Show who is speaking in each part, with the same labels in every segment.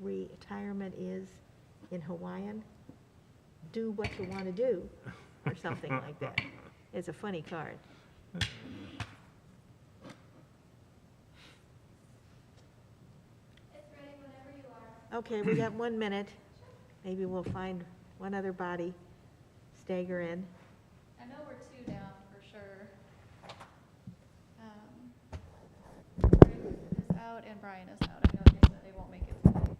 Speaker 1: retirement is in Hawaiian. Do what you want to do, or something like that. It's a funny card.
Speaker 2: It's ready whenever you are.
Speaker 1: Okay, we got 1 minute. Maybe we'll find one other body, stagger in.
Speaker 2: I know we're 2 down for sure. Greg is out and Brian is out. I know they said they won't make it today,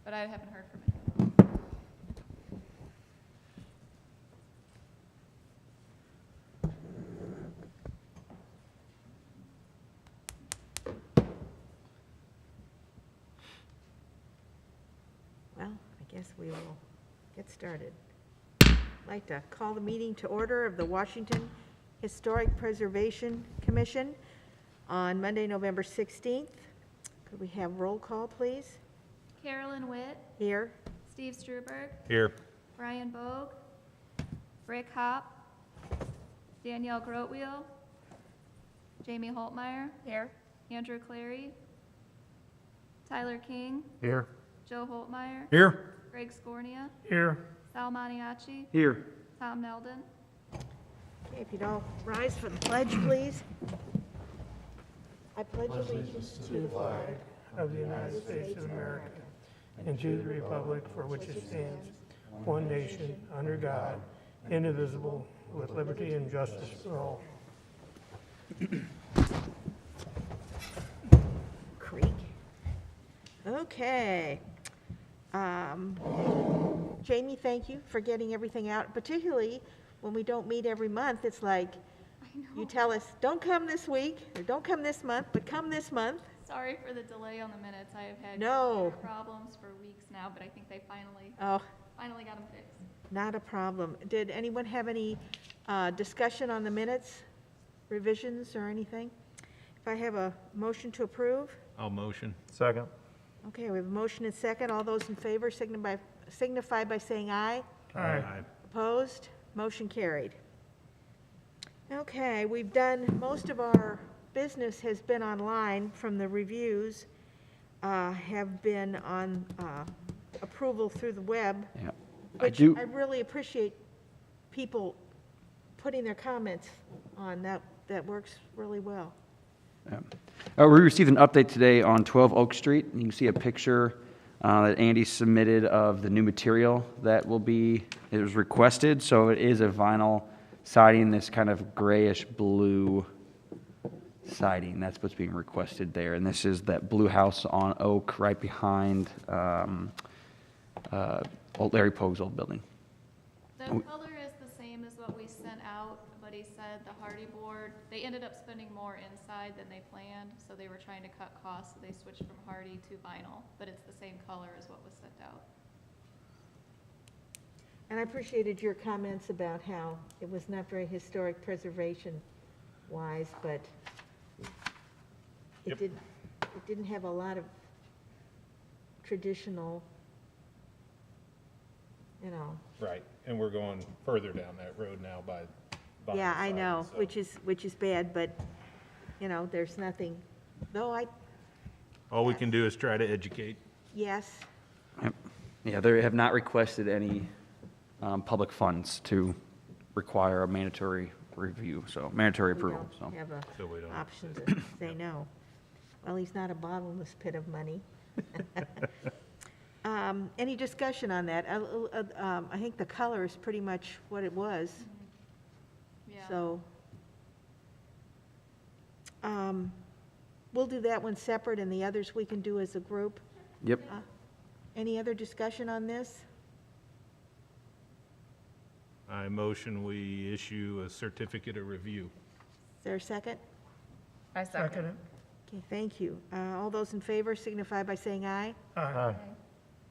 Speaker 2: but I haven't heard from any of them.
Speaker 1: Well, I guess we will get started. I'd like to call the meeting to order of the Washington Historic Preservation Commission on Monday, November 16th. Could we have roll call, please?
Speaker 2: Carolyn Witt,
Speaker 1: Here.
Speaker 2: Steve Struberg,
Speaker 3: Here.
Speaker 2: Brian Bogue, Rick Hop, Danielle Grotwheel, Jamie Holtmeyer. Here. Andrew Clary, Tyler King,
Speaker 3: Here.
Speaker 2: Joe Holtmeyer,
Speaker 3: Here.
Speaker 2: Greg Scornia,
Speaker 3: Here.
Speaker 2: Sal Maniaci,
Speaker 3: Here.
Speaker 2: Tom Nelden.
Speaker 1: Okay, if you'd all rise for the pledge, please. I pledge allegiance to the flag
Speaker 4: of the United States of America and to the republic for which it stands, one nation, under God, indivisible, with liberty and justice for all.
Speaker 1: Creek. Okay. Jamie, thank you for getting everything out, particularly when we don't meet every month. It's like, you tell us, don't come this week, or don't come this month, but come this month.
Speaker 2: Sorry for the delay on the minutes. I have had
Speaker 1: No.
Speaker 2: computer problems for weeks now, but I think they finally got them fixed.
Speaker 1: Not a problem. Did anyone have any discussion on the minutes, revisions, or anything? If I have a motion to approve?
Speaker 3: I'll motion. Second.
Speaker 1: Okay, we have a motion and second. All those in favor signify by saying aye.
Speaker 4: Aye.
Speaker 1: Opposed? Motion carried. Okay, we've done, most of our business has been online from the reviews, have been on approval through the web,
Speaker 5: Yeah,
Speaker 1: which
Speaker 5: do.
Speaker 1: I really appreciate people putting their comments on. That works really well.
Speaker 5: We received an update today on 12 Oak Street. You can see a picture that Andy submitted of the new material that it was requested. So it is a vinyl siding, this kind of grayish blue siding. That's what's being requested there. And this is that blue house on Oak right behind old Larry Pogue's old building.
Speaker 2: The color is the same as what we sent out, but he said the hardy board, they ended up spending more inside than they planned, so they were trying to cut costs, so they switched from hardy to vinyl, but it's the same color as what was sent out.
Speaker 1: And I appreciated your comments about how it was not very historic preservation wise, but it didn't have a lot of traditional,
Speaker 3: Right, and we're going further down that road now by.
Speaker 1: Yeah, I
Speaker 3: side,
Speaker 1: know,
Speaker 3: so-
Speaker 1: which is bad, but, there's nothing, though
Speaker 3: All we can do is try to educate.
Speaker 1: yes,
Speaker 5: Yep. Yeah, they have not requested any public funds to require a mandatory review, so mandatory
Speaker 1: we
Speaker 5: approval, so.
Speaker 1: don't have an
Speaker 3: So we don't-
Speaker 1: option to say no. Well, he's not a bottomless pit of money. Any discussion on that? I think the color is pretty much what it was,
Speaker 2: Yeah.
Speaker 1: so. We'll do that one separate, and the others we can do as a group.
Speaker 5: Yep.
Speaker 1: Any other discussion on this?
Speaker 3: I motion we issue a certificate of review.
Speaker 1: Is there a second?
Speaker 4: I second it.
Speaker 1: Okay, thank you. All those in favor signify by saying aye.
Speaker 4: Aye.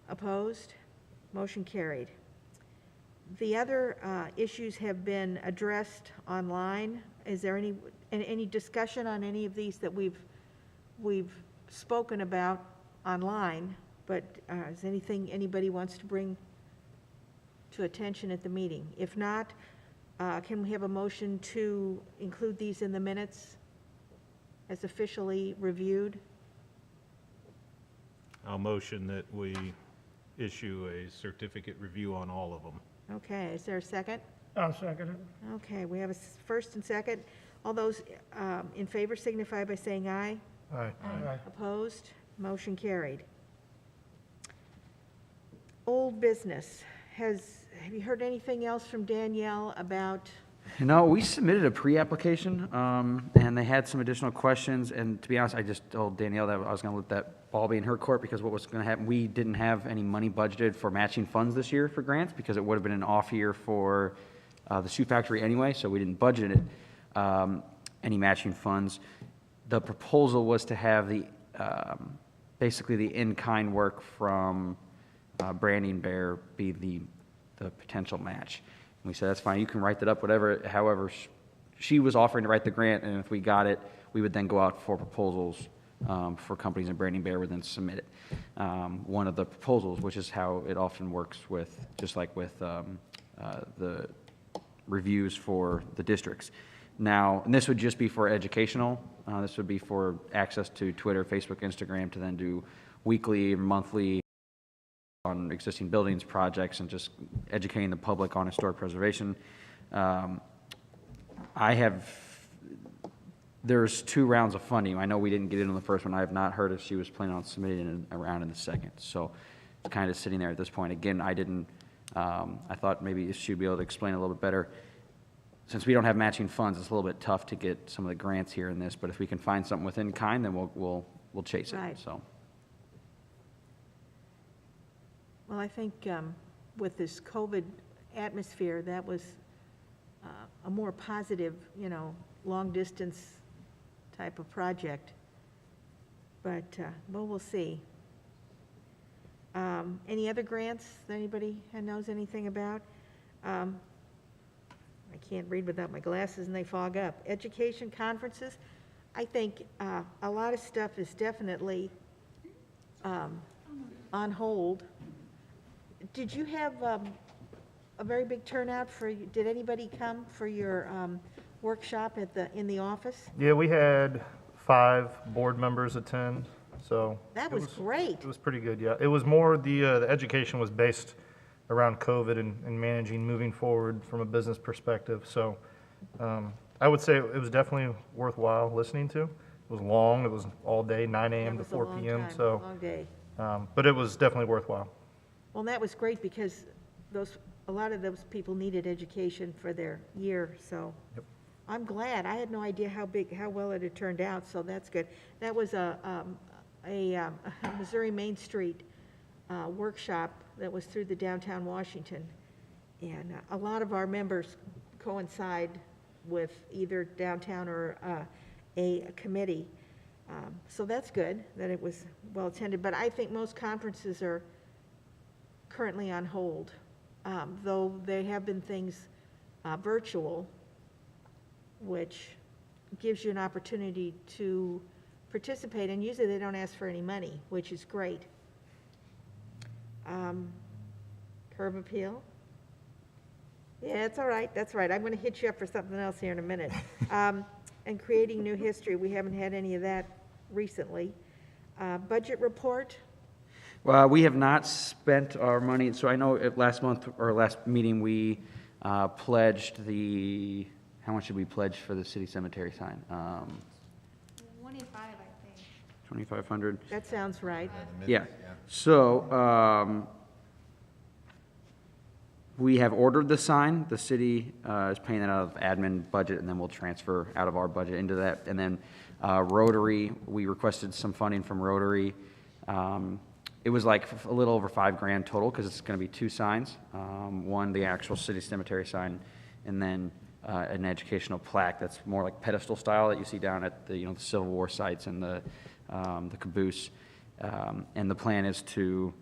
Speaker 1: Opposed? Motion carried. The other issues have been addressed online. Is there any discussion on any of these that we've spoken about online? But is anything anybody wants to bring to attention at the meeting? If not, can we have a motion to include these in the minutes as officially reviewed?
Speaker 3: I'll motion that we issue a certificate review on all of them.
Speaker 1: Okay, is there a second?
Speaker 4: I'll second it.
Speaker 1: Okay, we have a first and second. All those in favor signify by saying aye.
Speaker 4: Aye. Aye.
Speaker 1: Opposed? Motion carried. Old business. Have you heard anything else from Danielle about,
Speaker 5: No, we submitted a pre-application, and they had some additional questions, and to be honest, I just told Danielle that I was gonna let that ball be in her court, because what was gonna happen, we didn't have any money budgeted for matching funds this year for grants, because it would have been an off year for the shoe factory anyway, so we didn't budget it, any matching funds. The proposal was to have the, basically the in-kind work from Branding Bear be the potential match. And we said, that's fine, you can write that up, whatever, however, she was offering to write the grant, and if we got it, we would then go out for proposals for companies, and Branding Bear would then submit it. One of the proposals, which is how it often works with, just like with the reviews for the districts. Now, and this would just be for educational, this would be for access to Twitter, Facebook, Instagram, to then do weekly, monthly, on existing buildings, projects, and just educating the public on historic preservation. There's 2 rounds of funding. I know we didn't get in on the first one. I have not heard if she was planning on submitting a round in the second. So it's kind of sitting there at this point. Again, I thought maybe she'd be able to explain a little bit better. Since we don't have matching funds, it's a little bit tough to get some of the grants here in this, but if we can find something within kind, then we'll chase it,
Speaker 1: Right.
Speaker 5: so.
Speaker 1: well, I think with this COVID atmosphere, that was a more positive, long-distance type of project. But, well, we'll see. Any other grants that anybody knows anything about? I can't read without my glasses and they fog up. Education conferences, I think a lot of stuff is definitely on hold. Did you have a very big turnout did anybody come for your workshop in the office?
Speaker 6: Yeah, we had 5 board members attend, so.
Speaker 1: That
Speaker 6: it
Speaker 1: was great.
Speaker 6: It was pretty good, yeah. It was more, the education was based around COVID and managing, moving forward from a business perspective. So I would say it was definitely worthwhile listening to. It was long, it was all day, 9 a.m. to 4 p.m. So,
Speaker 1: Long day.
Speaker 6: but it was definitely worthwhile.
Speaker 1: Well, that was great because a lot of those people needed education for their year, so.
Speaker 6: Yep.
Speaker 1: I'm glad. I had no idea how well it had turned out, so that's good. That was a Missouri Main Street workshop that was through the downtown Washington. And a lot of our members coincide with either downtown or a committee. So that's good that it was well attended. But I think most conferences are currently on hold, though there have been things virtual, which gives you an opportunity to participate, and usually they don't ask for any money, which is great. Curb appeal? Yeah, it's all right, that's right. I'm going to hit you up for something else here in a minute. And creating new history, we haven't had any of that recently. Budget report?
Speaker 5: Well, we have not spent our money, so I know at last month, or last meeting, we pledged how much did we pledge for the city cemetery sign?
Speaker 2: 25, I think.
Speaker 5: 2,500?
Speaker 1: That sounds right.
Speaker 5: Yeah, so, we have ordered the sign, the city is paying that out of admin budget, and then we'll transfer out of our budget into that. And then Rotary, we requested some funding from Rotary. It was like a little over $5,000 total, because it's gonna be 2 signs. One, the actual city cemetery sign, and then an educational plaque that's more like pedestal style that you see down at the the Civil War sites and the caboose. And the plan is to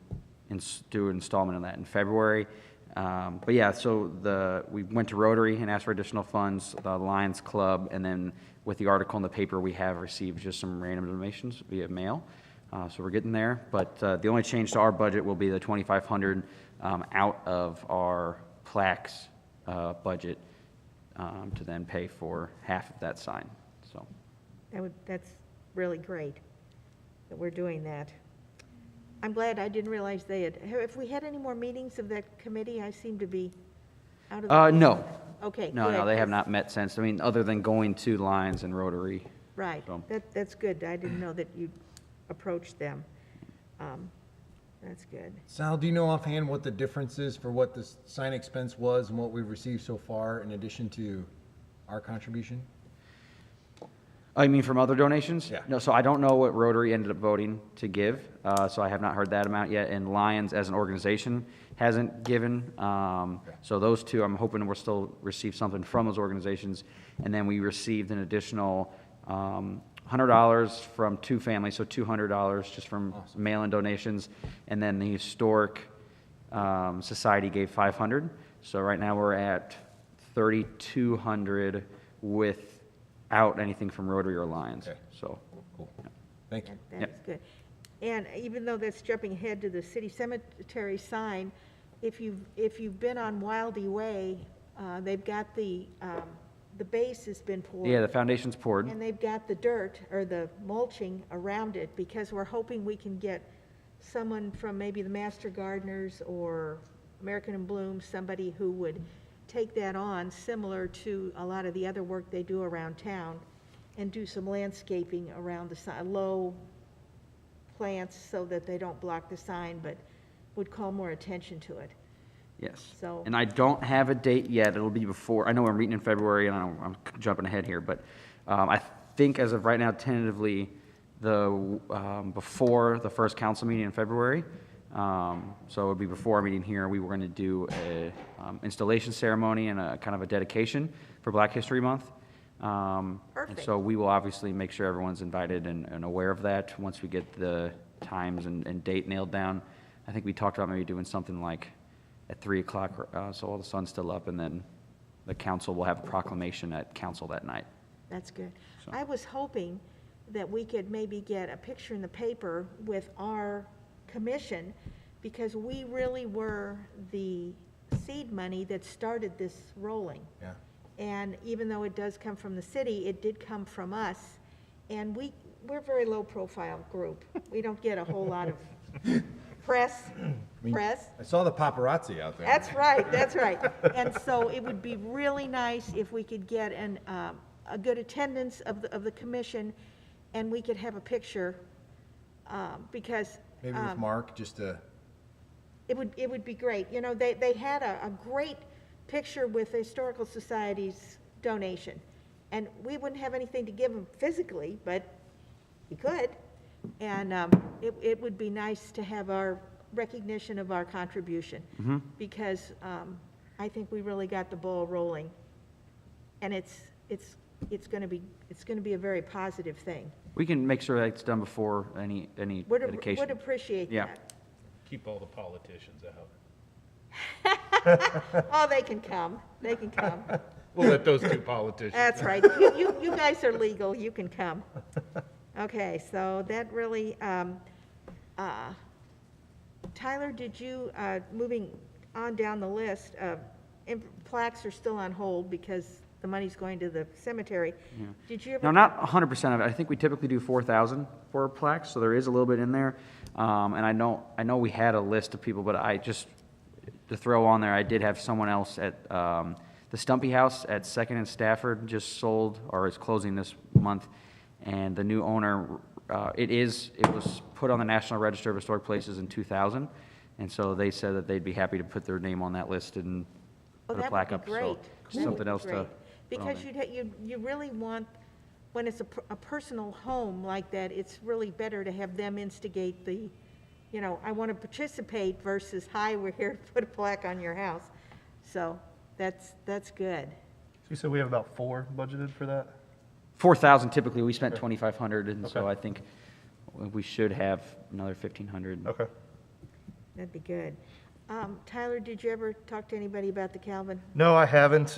Speaker 5: do an installment of that in February. But yeah, so we went to Rotary and asked for additional funds, the Lions Club, and then with the article in the paper, we have received just some random donations via mail. So we're getting there, but the only change to our budget will be the $2,500 out of our plaques budget to then pay for half of that sign, so.
Speaker 1: That's really great that we're doing that. I'm glad, I didn't realize they had, have we had any more meetings of that committee? I seem to be out of the.
Speaker 5: No.
Speaker 1: Okay,
Speaker 5: No,
Speaker 1: good,
Speaker 5: they have
Speaker 1: 'cause-
Speaker 5: not met since, I mean, other than going to Lions and Rotary.
Speaker 1: Right,
Speaker 5: So-
Speaker 1: that's good. I didn't know that you approached them. That's good.
Speaker 7: Sal, do you know offhand what the difference is for what the sign expense was and what we've received so far in addition to our contribution?
Speaker 5: Oh, you mean from other donations?
Speaker 7: Yeah.
Speaker 5: No, so I don't know what Rotary ended up voting to give, so I have not heard that amount yet, and Lions as an organization hasn't given. So those two, I'm hoping we'll still receive something from those organizations. And then we received an additional $100 from two families, so $200 just from mail-in donations. And then the Historic Society gave $500. So right now we're at $3,200 without anything from Rotary or Lions,
Speaker 7: Okay.
Speaker 5: so.
Speaker 7: Cool. Thank you.
Speaker 1: That is good. And even though that's jumping ahead to the city cemetery sign, if you've been on Wildy Way, they've got the base has been poured.
Speaker 5: Yeah, the foundation's poured.
Speaker 1: And they've got the dirt or the mulching around it, because we're hoping we can get someone from maybe the Master Gardeners or American in Bloom, somebody who would take that on, similar to a lot of the other work they do around town, and do some landscaping around the sign, low plants so that they don't block the sign, but would call more attention to it.
Speaker 5: Yes.
Speaker 1: So-
Speaker 5: And I don't have a date yet. It'll be before, I know we're meeting in February, and I'm jumping ahead here, but I think as of right now, tentatively, before the first council meeting in February, so it would be before our meeting here, we were going to do a installation ceremony and a kind of a dedication for Black History Month. And
Speaker 1: Perfect.
Speaker 5: so we will obviously make sure everyone's invited and aware of that once we get the times and date nailed down. I think we talked about maybe doing something like at 3 o'clock, so all the sun's still up, and then the council will have a proclamation at council that night.
Speaker 1: That's good. I was hoping that we could maybe get a picture in the paper with our commission, because we really were the seed money that started this rolling.
Speaker 7: Yeah.
Speaker 1: And even though it does come from the city, it did come from us. And we're a very low-profile group. We don't get a whole lot of press.
Speaker 7: I saw the paparazzi out there.
Speaker 1: That's right, that's right. And so it would be really nice if we could get a good attendance of the commission, and we could have a picture, because.
Speaker 7: Maybe with Mark, just to,
Speaker 1: It would be great. You know, they had a great picture with the Historical Society's donation. And we wouldn't have anything to give them physically, but we could. And it would be nice to have our recognition of our contribution. Because I think we really got the ball rolling. And it's going to be a very positive thing.
Speaker 5: We can make sure that's done before any
Speaker 1: Would
Speaker 5: dedication.
Speaker 1: appreciate
Speaker 5: Yeah.
Speaker 1: that.
Speaker 3: Keep all the politicians out.
Speaker 1: Oh, they can come. They can come.
Speaker 3: We'll let those two politicians.
Speaker 1: That's right. You guys are legal, you can come. Okay, so that really, Tyler, did you, moving on down the list, plaques are still on hold because the money's going to the cemetery. Did you ever?
Speaker 5: No, not 100% of it. I think we typically do 4,000 for plaques, so there is a little bit in there. And I know we had a list of people, but I just, to throw on there, I did have someone else at the Stumpy House at 2nd and Stafford just sold, or is closing this month. And the new owner, it was put on the National Register of Historic Places in 2000. And so they said that they'd be happy to put their name on that list and
Speaker 1: Oh,
Speaker 5: put a
Speaker 1: that
Speaker 5: plaque
Speaker 1: would
Speaker 5: up.
Speaker 1: be
Speaker 5: So
Speaker 1: great. That would
Speaker 5: something
Speaker 1: be
Speaker 5: else to
Speaker 1: great.
Speaker 5: put on
Speaker 1: Because
Speaker 5: there.
Speaker 1: you really want, when it's a personal home like that, it's really better to have them instigate the, you know, I want to participate versus, hi, we're here to put a plaque on your house. So that's good.
Speaker 6: So you said we have about 4 budgeted for that?
Speaker 5: 4,000 typically, we spent 2,500, and so
Speaker 6: Okay.
Speaker 5: I think we should have another 1,500.
Speaker 6: Okay.
Speaker 1: That'd be good. Tyler, did you ever talk to anybody about the Calvin?
Speaker 6: No, I haven't.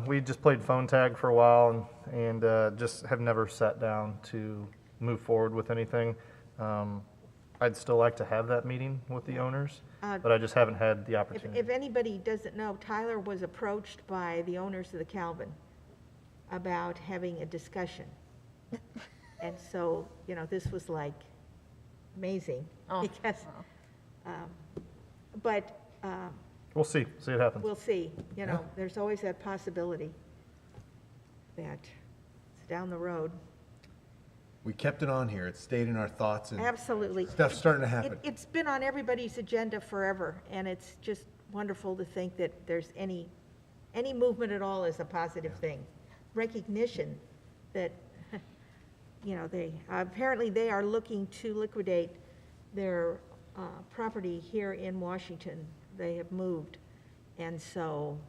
Speaker 6: We just played phone tag for a while and just have never sat down to move forward with anything. I'd still like to have that meeting with the owners, but I just haven't had the opportunity.
Speaker 1: If anybody doesn't know, Tyler was approached by the owners of the Calvin about having a discussion. And so, you know, this was like amazing. because, but
Speaker 6: We'll see what happens.
Speaker 1: we'll see, you know, there's always that possibility that it's down the road.
Speaker 7: We kept it on here. It stayed in our thoughts and
Speaker 1: Absolutely.
Speaker 7: stuff's starting to happen.
Speaker 1: It's been on everybody's agenda forever, and it's just wonderful to think that there's any movement at all is a positive thing. Recognition that, you know, apparently they are looking to liquidate their property here in Washington. They have moved, and so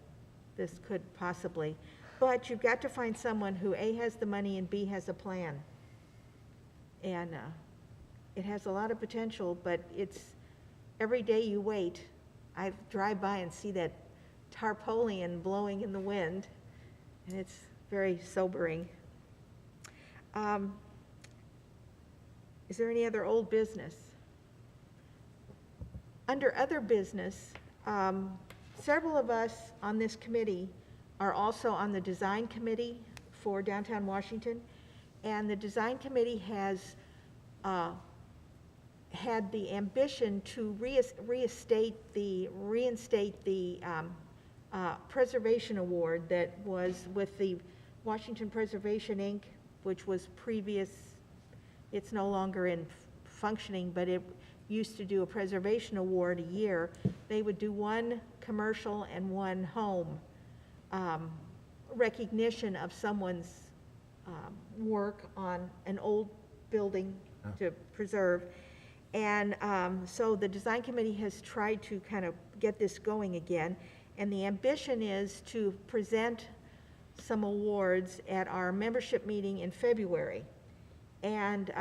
Speaker 1: this could possibly, but you've got to find someone who A, has the money, and B, has a plan. And it has a lot of potential, but it's, every day you wait, I drive by and see that tarpaulin blowing in the wind, and it's very sobering. Is there any other old business? Under other business, several of us on this committee are also on the design committee for downtown Washington. And the design committee has had the ambition to reinstate the preservation award that was with the Washington Preservation, Inc., which was previous. It's no longer in functioning, but it used to do a preservation award a year. They would do one commercial and one home recognition of someone's work on an old building to preserve. And so the design committee has tried to kind of get this going again. And the ambition is to present some awards at our membership meeting in February. And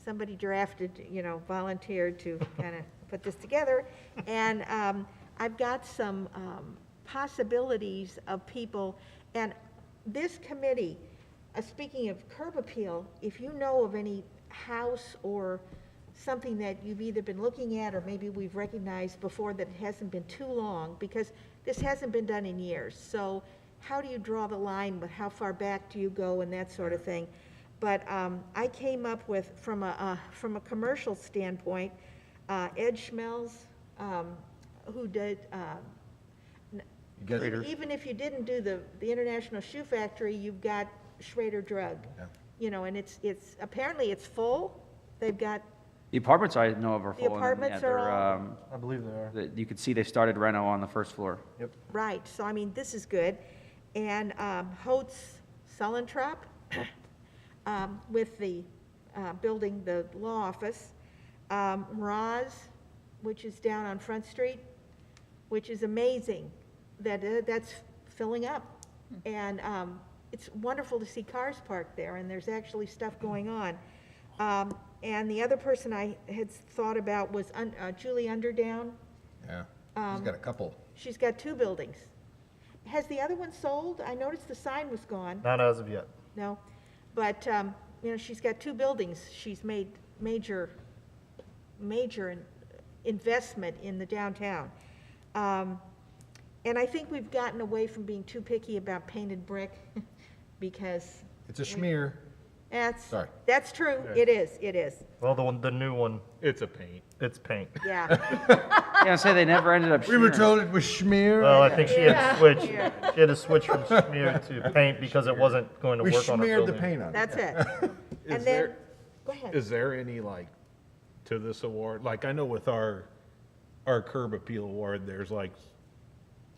Speaker 1: somebody drafted, you know, volunteered to kind of put this together. And I've got some possibilities of people. And this committee, speaking of curb appeal, if you know of any house or something that you've either been looking at or maybe we've recognized before that hasn't been too long, because this hasn't been done in years. So how do you draw the line with how far back do you go and that sort of thing? But I came up with, from a commercial standpoint, Ed Schmelz, who did, even if you didn't do the International Shoe Factory, you've got Schrader Drug.
Speaker 7: Yeah.
Speaker 1: You know, and it's apparently it's full. They've got,
Speaker 5: The apartments I know of are
Speaker 1: The
Speaker 5: full. and,
Speaker 1: apartments
Speaker 5: yeah,
Speaker 1: are
Speaker 5: they're,
Speaker 1: all-
Speaker 6: I believe they are.
Speaker 5: You could see they started reno on the first floor.
Speaker 1: right, so I mean, this is good. And Holtz Sullentrop, with the building the law office. Roz, which is down on Front Street, which is amazing that that's filling up. And it's wonderful to see cars parked there, and there's actually stuff going on. And the other person I had thought about was Julie Underdown.
Speaker 7: Yeah, he's got a couple.
Speaker 1: She's got 2 buildings. Has the other one sold? I noticed the sign was gone.
Speaker 6: Not as of yet.
Speaker 1: No, but, you know, she's got 2 buildings. She's made major investment in the downtown. And I think we've gotten away from being too picky about painted brick because
Speaker 7: It's a schmear. Sorry.
Speaker 1: that's true. It is,
Speaker 6: Well, the new one,
Speaker 3: It's a paint.
Speaker 6: it's paint.
Speaker 1: yeah.
Speaker 5: Yeah, I say they never ended up.
Speaker 7: We were
Speaker 5: sharing.
Speaker 7: told it was schmear.
Speaker 6: Well, I think she had
Speaker 1: Yeah.
Speaker 6: to switch. She had to switch from smear to paint because it wasn't going to
Speaker 7: We
Speaker 6: work on her
Speaker 7: smeared the
Speaker 6: building.
Speaker 7: paint on it.
Speaker 1: That's it.
Speaker 3: Is
Speaker 1: And then,
Speaker 3: there-
Speaker 1: go ahead.
Speaker 3: Is there any, like, to this award, like, I know with our curb appeal award, there's like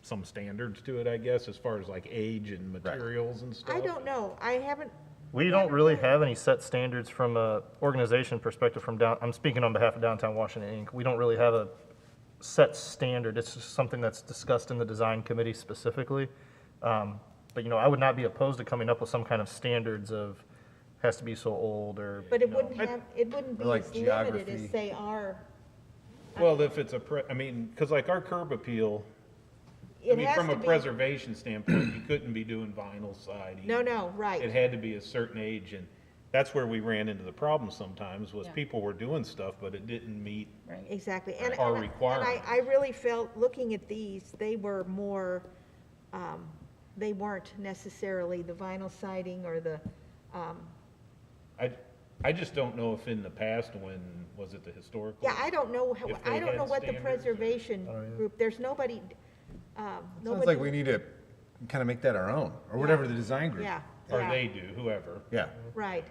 Speaker 3: some standards to it, I guess, as far as like age and materials and stuff?
Speaker 1: I don't know. I haven't,
Speaker 6: We don't really have any set standards from a organization perspective I'm speaking on behalf of Downtown Washington, Inc. We don't really have a set standard. It's just something that's discussed in the design committee specifically. But, you know, I would not be opposed to coming up with some kind of standards of, has to be so old or.
Speaker 1: but it
Speaker 6: you know.
Speaker 1: wouldn't be
Speaker 7: Like
Speaker 1: as limited
Speaker 7: geography.
Speaker 1: as they are.
Speaker 3: Well, if it's I mean, because like our curb appeal, I
Speaker 1: It
Speaker 3: mean,
Speaker 1: has
Speaker 3: from
Speaker 1: to
Speaker 3: a
Speaker 1: be-
Speaker 3: preservation standpoint, you couldn't be doing vinyl siding.
Speaker 1: No, right.
Speaker 3: It had to be a certain age, and that's where we ran into the problem sometimes, was people were doing stuff, but it didn't meet.
Speaker 1: Exactly.
Speaker 3: Our
Speaker 1: And I
Speaker 3: requirements.
Speaker 1: really felt, looking at these, they were more, they weren't necessarily the vinyl siding or the,
Speaker 3: I just don't know if in the past when, was it the historical?
Speaker 1: Yeah, I don't know,
Speaker 3: If they
Speaker 1: I don't know
Speaker 3: had
Speaker 1: what the
Speaker 3: standards or-
Speaker 1: preservation group, there's nobody,
Speaker 7: Sounds
Speaker 1: nobody.
Speaker 7: like we need to kind of make that our own, or whatever the design group.
Speaker 1: Yeah,
Speaker 3: Or
Speaker 1: yeah,
Speaker 3: they do, whoever.
Speaker 7: Yeah.
Speaker 1: right.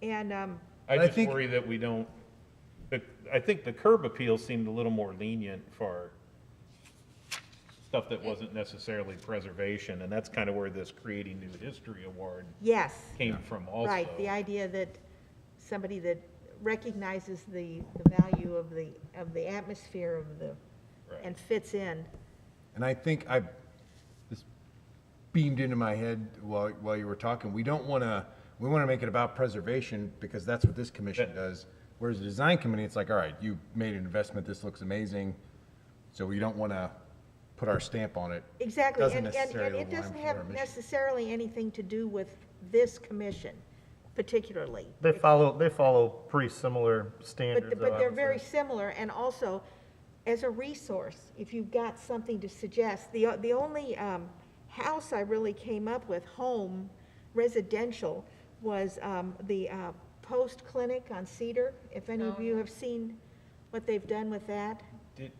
Speaker 1: And,
Speaker 3: I
Speaker 7: But I
Speaker 3: just
Speaker 7: think-
Speaker 3: worry that we don't, I think the curb appeal seemed a little more lenient for stuff that wasn't necessarily preservation, and that's kind of where this Creating New History Award
Speaker 1: yes,
Speaker 3: came from also.
Speaker 1: right, the idea that somebody that recognizes the value of the atmosphere of the,
Speaker 3: Right.
Speaker 1: and fits in.
Speaker 7: And I think this beamed into my head while you were talking. We want to make it about preservation because that's what this commission does. Whereas the design committee, it's like, all right, you made an investment, this looks amazing. So we don't want to put our stamp on it.
Speaker 1: Exactly,
Speaker 7: Doesn't
Speaker 1: and
Speaker 7: necessarily
Speaker 1: it
Speaker 7: align
Speaker 1: doesn't
Speaker 7: with our
Speaker 1: have
Speaker 7: mission.
Speaker 1: necessarily anything to do with this commission particularly.
Speaker 6: They follow pretty similar
Speaker 1: But,
Speaker 6: standards. though,
Speaker 1: but
Speaker 6: I
Speaker 1: they're
Speaker 6: would
Speaker 1: very
Speaker 6: say.
Speaker 1: similar, and also, as a resource, if you've got something to suggest, the only house I really came up with, home, residential, was the Post Clinic on Cedar, if any of you have seen what they've done with that.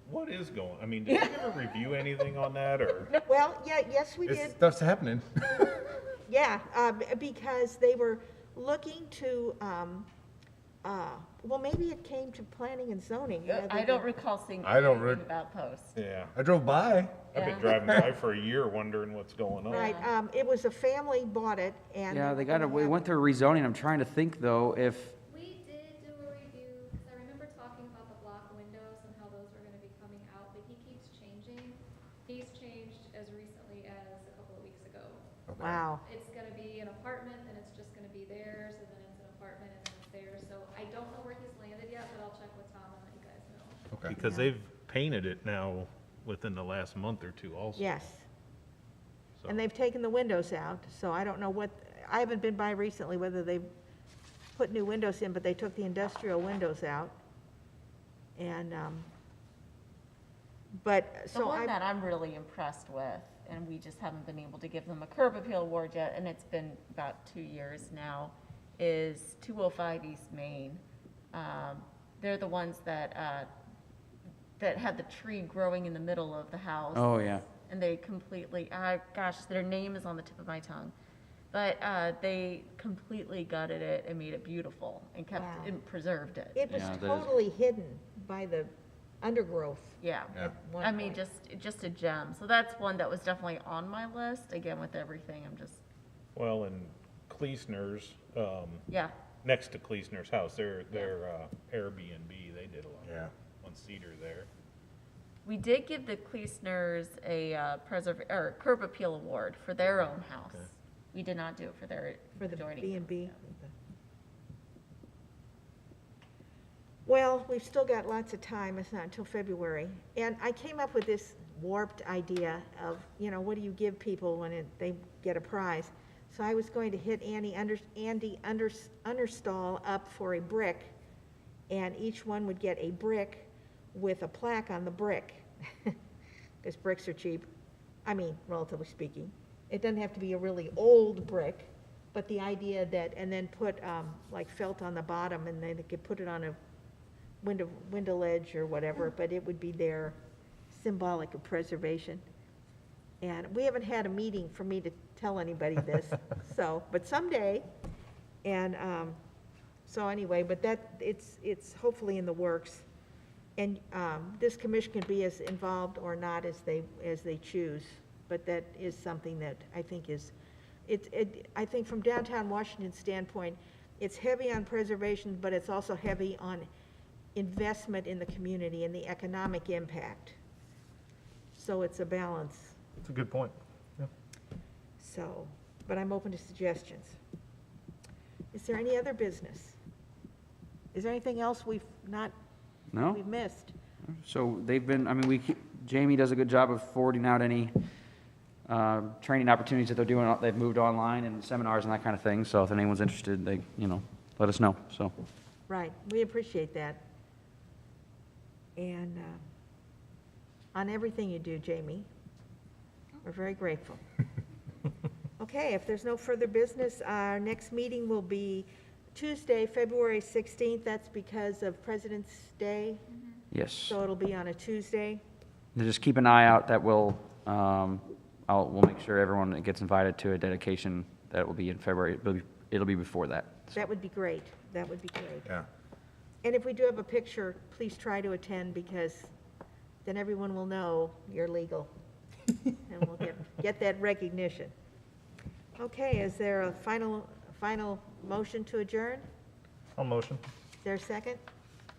Speaker 3: What is going, I mean, did you ever review anything on that, or?
Speaker 1: Well, yeah, yes, we
Speaker 7: This
Speaker 1: did.
Speaker 7: stuff's happening.
Speaker 1: Yeah, because they were looking to, well, maybe it came to planning and zoning. rather
Speaker 8: I
Speaker 1: than-
Speaker 8: don't recall seeing
Speaker 7: I don't
Speaker 8: anything about posts.
Speaker 3: Yeah,
Speaker 7: I drove by.
Speaker 3: I've been
Speaker 8: Yeah.
Speaker 3: driving by for a year wondering what's going on.
Speaker 1: Right, it was a family bought it, and.
Speaker 5: Yeah, they
Speaker 1: were
Speaker 5: got
Speaker 1: gonna
Speaker 5: we
Speaker 1: have-
Speaker 5: went through rezoning. I'm trying to think though, if,
Speaker 2: We did do a review, because I remember talking about the block windows and how those were gonna be coming out, but he keeps changing. He's changed as recently as a couple of weeks ago.
Speaker 1: Wow,
Speaker 2: It's gonna be an apartment, then it's just gonna be theirs, and then it's an apartment, and then it's theirs. So I don't know where he's landed yet, but I'll check with Tom and let you guys know.
Speaker 7: Okay.
Speaker 3: Because they've painted it now within the last month or two also.
Speaker 1: yes.
Speaker 3: So-
Speaker 1: And they've taken the windows out, so I don't know what, I haven't been by recently whether they've put new windows in, but they took the industrial windows out. And, but,
Speaker 8: The
Speaker 1: so
Speaker 8: one that
Speaker 1: I,
Speaker 8: I'm really impressed with, and we just haven't been able to give them a curb appeal award yet, and it's been about 2 years now, is 205 East Main. They're the ones that had the tree growing in the middle of the house.
Speaker 5: oh yeah.
Speaker 8: And they completely, gosh, their name is on the tip of my tongue. But they completely gutted it and made it beautiful and kept,
Speaker 1: Wow.
Speaker 8: and preserved it.
Speaker 1: it was
Speaker 5: Yeah, that is-
Speaker 1: totally hidden by the undergrowth.
Speaker 8: Yeah.
Speaker 1: at one
Speaker 8: I mean,
Speaker 1: point.
Speaker 8: just a gem. So that's one that was definitely on my list. Again, with everything, I'm just,
Speaker 3: Well, and Kleesner's,
Speaker 8: yeah.
Speaker 3: next to Kleesner's house, their Airbnb, they did a lot
Speaker 7: Yeah.
Speaker 3: on Cedar there.
Speaker 8: We did give the Kleesners a curb appeal award for their own house. We did not do it for their
Speaker 1: For the
Speaker 8: adjoining
Speaker 1: B and B?
Speaker 8: house.
Speaker 1: Well, we've still got lots of time, it's not until February. And I came up with this warped idea of, what do you give people when they get a prize? So I was going to hit Andy Understall up for a brick, and each one would get a brick with a plaque on the brick. Because bricks are cheap, relatively speaking. It doesn't have to be a really old brick, but the idea that, and then put like felt on the bottom, and then they could put it on a window ledge or whatever, but it would be there, symbolic of preservation. And we haven't had a meeting for me to tell anybody this, but someday. And so anyway, but it's hopefully in the works. And this commission can be as involved or not as they choose, but that is something that I think I think from downtown Washington standpoint, it's heavy on preservation, but it's also heavy on investment in the community and the economic impact. So it's a balance.
Speaker 6: That's a good point. Yeah.
Speaker 1: So, but I'm open to suggestions. Is there any other business? Is there anything else we've
Speaker 5: No?
Speaker 1: missed?
Speaker 5: So they've been, Jamie does a good job of forwarding out any training opportunities that they're doing. They've moved online and seminars and that kind of thing. So if anyone's interested, they, let us know, so.
Speaker 1: Right, we appreciate that. And on everything you do, Jamie, we're very grateful. Okay, if there's no further business, our next meeting will be Tuesday, February 16th. That's because of President's Day,
Speaker 5: Yes.
Speaker 1: so it'll be on a Tuesday.
Speaker 5: Now just keep an eye out, that will, we'll make sure everyone that gets invited to a dedication, that will be in February, it'll be before that.
Speaker 1: That would be great. That would be great.
Speaker 7: Yeah.
Speaker 1: And if we do have a picture, please try to attend, because then everyone will know you're legal. And we'll get that recognition. Okay, is there a final motion to adjourn?
Speaker 6: I'll motion.
Speaker 1: Is there a second?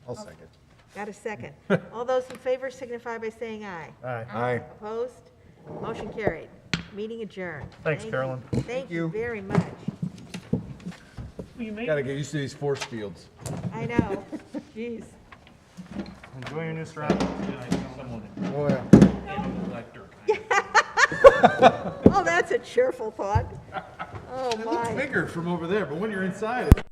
Speaker 7: I'll second.
Speaker 1: Got a second. All those in favor signify by saying aye.
Speaker 6: Aye.
Speaker 7: Aye.
Speaker 1: Opposed? Motion carried. Meeting adjourned.
Speaker 6: Thanks,
Speaker 1: Thank
Speaker 6: Carolyn.
Speaker 1: you. Thank you
Speaker 7: you.
Speaker 1: very much.
Speaker 7: Gotta get used to these force fields.
Speaker 1: I know. Jeez.
Speaker 6: Enjoy your new surroundings.
Speaker 7: Oh, yeah.
Speaker 1: Oh, that's a cheerful thought. Oh,
Speaker 7: It looks
Speaker 1: my.
Speaker 7: bigger from over there, but when you're inside, it's